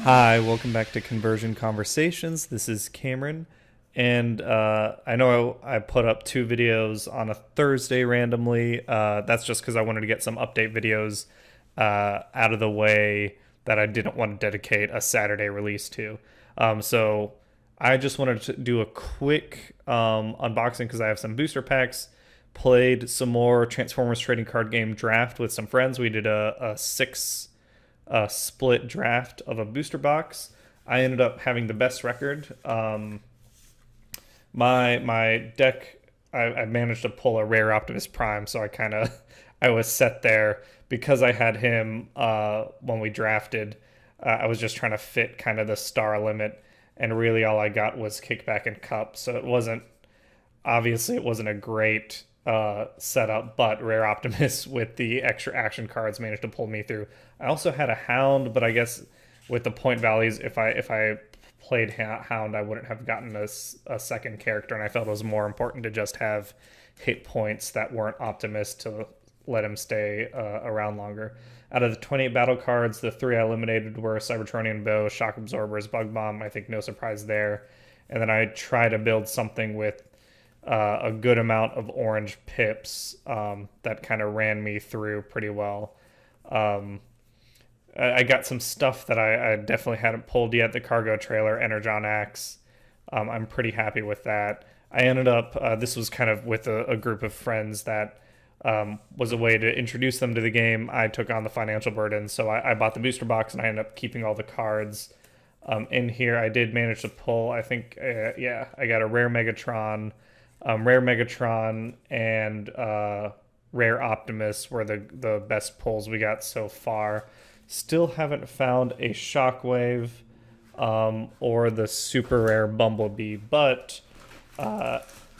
Hi, welcome back to Conversion Conversations. This is Cameron, and I know I put up two videos on a Thursday randomly. That's just because I wanted to get some update videos out of the way that I didn't want to dedicate a Saturday release to. So I just wanted to do a quick unboxing because I have some booster packs. Played some more Transformers trading card game draft with some friends. We did a six split draft of a booster box. I ended up having the best record. My deck, I managed to pull a rare Optimus Prime, so I was set there because I had him when we drafted. I was just trying to fit kind of the star limit, and really all I got was kickback and cup. So it wasn't a great setup, but Rare Optimus with the extra action cards managed to pull me through. I also had a Hound, but I guess with the point values, if I played Hound, I wouldn't have gotten a second character, and I felt it was more important to just have hit points that weren't Optimus to let him stay around longer. Out of the 28 battle cards, the three I eliminated were Cybertronian Bow, Shock Absorbers, Bug Bomb. I think no surprise there. And then I try to build something with a good amount of orange pips that kind of ran me through pretty well. I got some stuff that I definitely hadn't pulled yet. The Cargo Trailer, Energon Axe. I'm pretty happy with that. I ended up, this was kind of with a group of friends that was a way to introduce them to the game. I took on the financial burden, so I bought the booster box and I ended up keeping all the cards. In here, I did manage to pull, I think, I got a Rare Megatron. Rare Megatron and Rare Optimus were the best pulls we got so far. Still haven't found a Shockwave or the super rare Bumblebee, but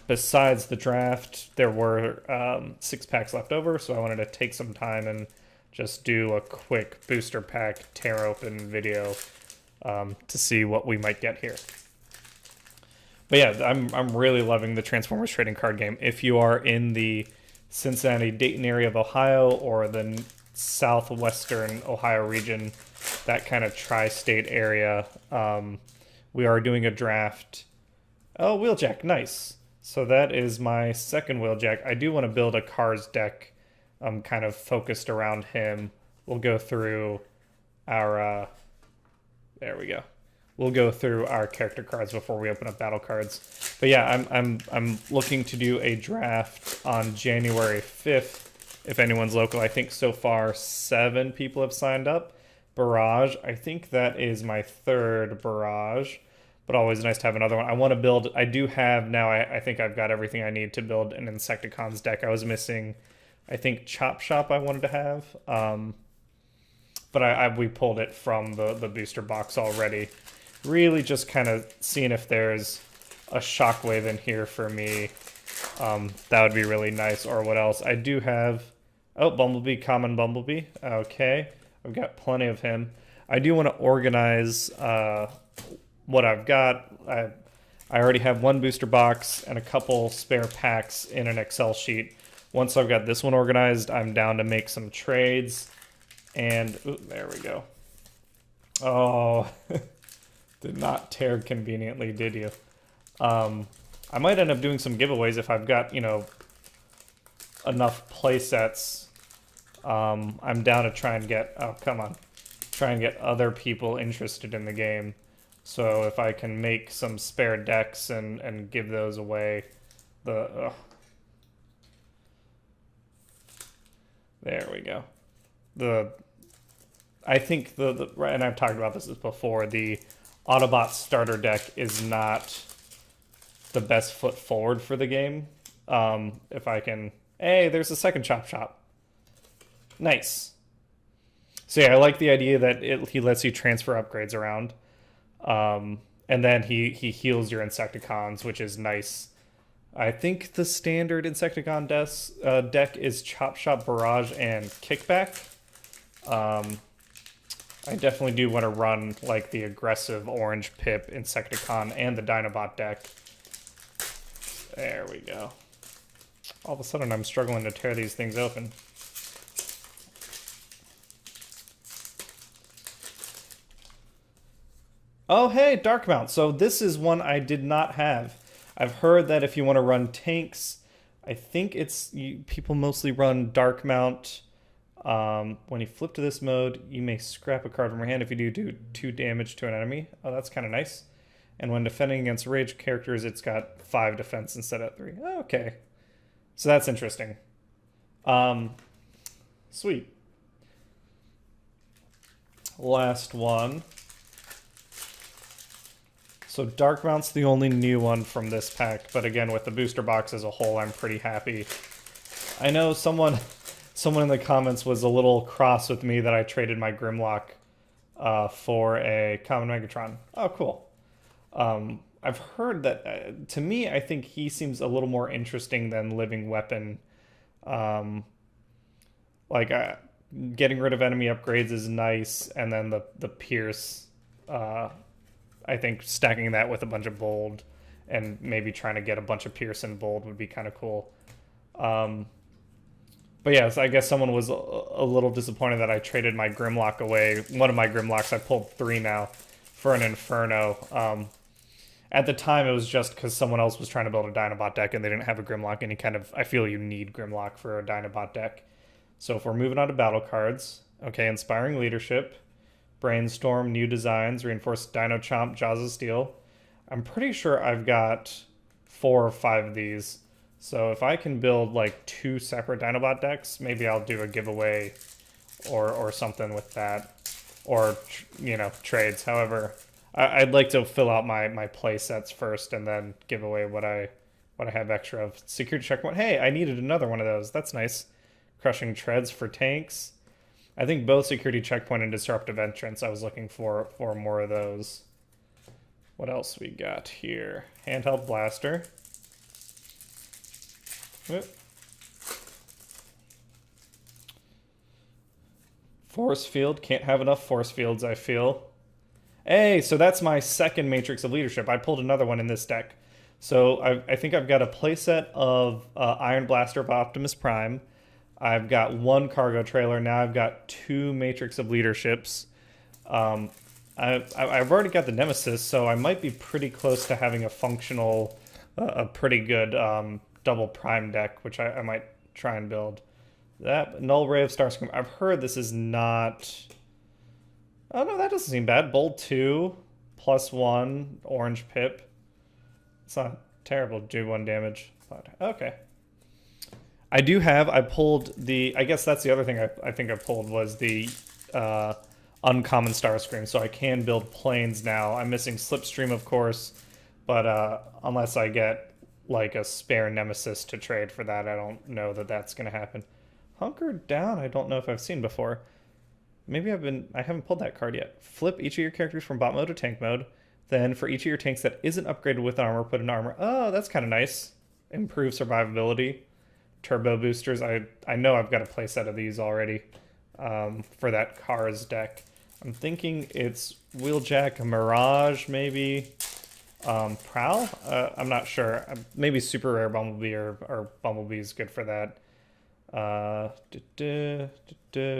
besides the draft, there were 6 packs left over, so I wanted to take some time and just do a quick booster pack tear open video to see what we might get here. But yeah, I'm really loving the Transformers trading card game. If you are in the Cincinnati, Dayton area of Ohio or the southwestern Ohio region, that kind of tri-state area, we are doing a draft. Oh, Wheeljack, nice. So that is my second Wheeljack. I do want to build a Cars deck kind of focused around him. We'll go through our... there we go. We'll go through our character cards before we open up battle cards. But yeah, I'm looking to do a draft on January 5th. If anyone's local, I think so far 7 people have signed up. Barrage, I think that is my third Barrage, but always nice to have another one. I want to build, I do have now, I think I've got everything I need to build an Insecticons deck. I was missing, I think Chop Shop I wanted to have, but we pulled it from the booster box already. Really just kind of seeing if there's a Shockwave in here for me. That would be really nice. Or what else? I do have... oh, Bumblebee, common Bumblebee. Okay. I've got plenty of him. I do want to organize what I've got. I already have one booster box and a couple spare packs in an Excel sheet. Once I've got this one organized, I'm down to make some trades. And... ooh, there we go. Oh... did not tear conveniently, did you? I might end up doing some giveaways if I've got, enough play sets. I'm down to try and get, oh, come on. Try and get other people interested in the game. So if I can make some spare decks and give those away, there we go. I think and I've talked about this before, the Autobot starter deck is not the best foot forward for the game. If I can... hey, there's a second Chop Shop. Nice. So yeah, I like the idea that he lets you transfer upgrades around. And then he heals your Insecticons, which is nice. I think the standard Insecticon deck is Chop Shop, Barrage, and Kickback. I definitely do want to run like the aggressive orange pip Insecticon and the Dinobot deck. There we go. All of a sudden I'm struggling to tear these things open. Oh, hey, Dark Mount. So this is one I did not have. I've heard that if you want to run tanks, I think people mostly run Dark Mount. When you flip to this mode, you may scrap a card from your hand if you do 2 damage to an enemy. Oh, that's kind of nice. And when defending against rage characters, it's got 5 defense instead of 3. Oh, okay. So that's interesting. Sweet. Last one. So Dark Mount's the only new one from this pack, but again, with the booster box as a whole, I'm pretty happy. I know someone in the comments was a little cross with me that I traded my Grimlock for a Common Megatron. Oh, cool. I've heard that, to me, I think he seems a little more interesting than Living Weapon. Getting rid of enemy upgrades is nice, and then the Pierce, I think stacking that with a bunch of Bold and maybe trying to get a bunch of Pierce and Bold would be kind of cool. But yeah, so I guess someone was a little disappointed that I traded my Grimlock away. One of my Grimlocks, I pulled 3 now, for an Inferno. At the time, it was just because someone else was trying to build a Dinobot deck and they didn't have a Grimlock, and I feel you need Grimlock for a Dinobot deck. So if we're moving on to battle cards, okay, Inspiring Leadership, Brainstorm, New Designs, Reinforced Dino Chomp, Jaws of Steel. I'm pretty sure I've got 4 or 5 of these. So if I can build like 2 separate Dinobot decks, maybe I'll do a giveaway or something with that. Or, trades. However, I'd like to fill out my play sets first and then give away what I have extra of. Security Checkpoint. Hey, I needed another one of those. That's nice. Crushing Treads for tanks. I think both Security Checkpoint and Disruptive Entrance, I was looking for more of those. What else we got here? Handheld Blaster. Force Field. Can't have enough Force Fields, I feel. Hey, so that's my second Matrix of Leadership. I pulled another one in this deck. So I think I've got a playset of Iron Blaster of Optimus Prime. I've got 1 cargo trailer. Now I've got 2 Matrix of Leaderships. I've already got the Nemesis, so I might be pretty close to having a functional, a pretty good double Prime deck, which I might try and build. That Null Ray of Starscream. I've heard this is not... Oh, no, that doesn't seem bad. Bold 2, +1, Orange Pip. It's not terrible. Do 1 damage. Okay. I pulled I guess that's the other thing I think I pulled was the uncommon Starscream, so I can build planes now. I'm missing Slipstream, of course, but unless I get like a spare Nemesis to trade for that, I don't know that that's going to happen. Hunkered Down, I don't know if I've seen before. Maybe I haven't pulled that card yet. Flip each of your characters from bot mode to tank mode. Then for each of your tanks that isn't upgraded with armor, put an armor. Oh, that's kind of nice. Improve survivability. Turbo boosters. I know I've got a playset of these already for that Cars deck. I'm thinking it's Wheeljack, Mirage, maybe. Prowl? I'm not sure. Maybe Super Rare Bumblebee or Bumblebee is good for that.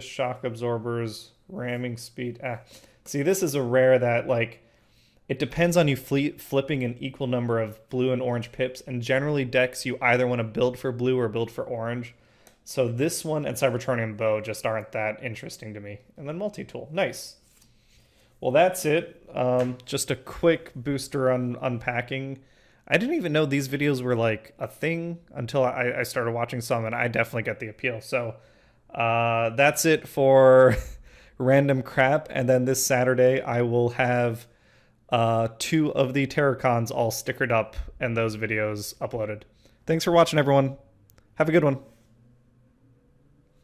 Shock Absorbers, Ramming Speed. See, this is a rare that, like, it depends on you flipping an equal number of blue and orange pips, and generally decks you either want to build for blue or build for orange. So this one and Cybertronian Bow just aren't that interesting to me. And then Multi-Tool. Nice. Well, that's it. Just a quick booster unpacking. I didn't even know these videos were like a thing until I started watching some, and I definitely get the appeal. So that's it for random crap. And then this Saturday, I will have 2 of the Terrorcons all stickered up and those videos uploaded. Thanks for watching, everyone. Have a good one.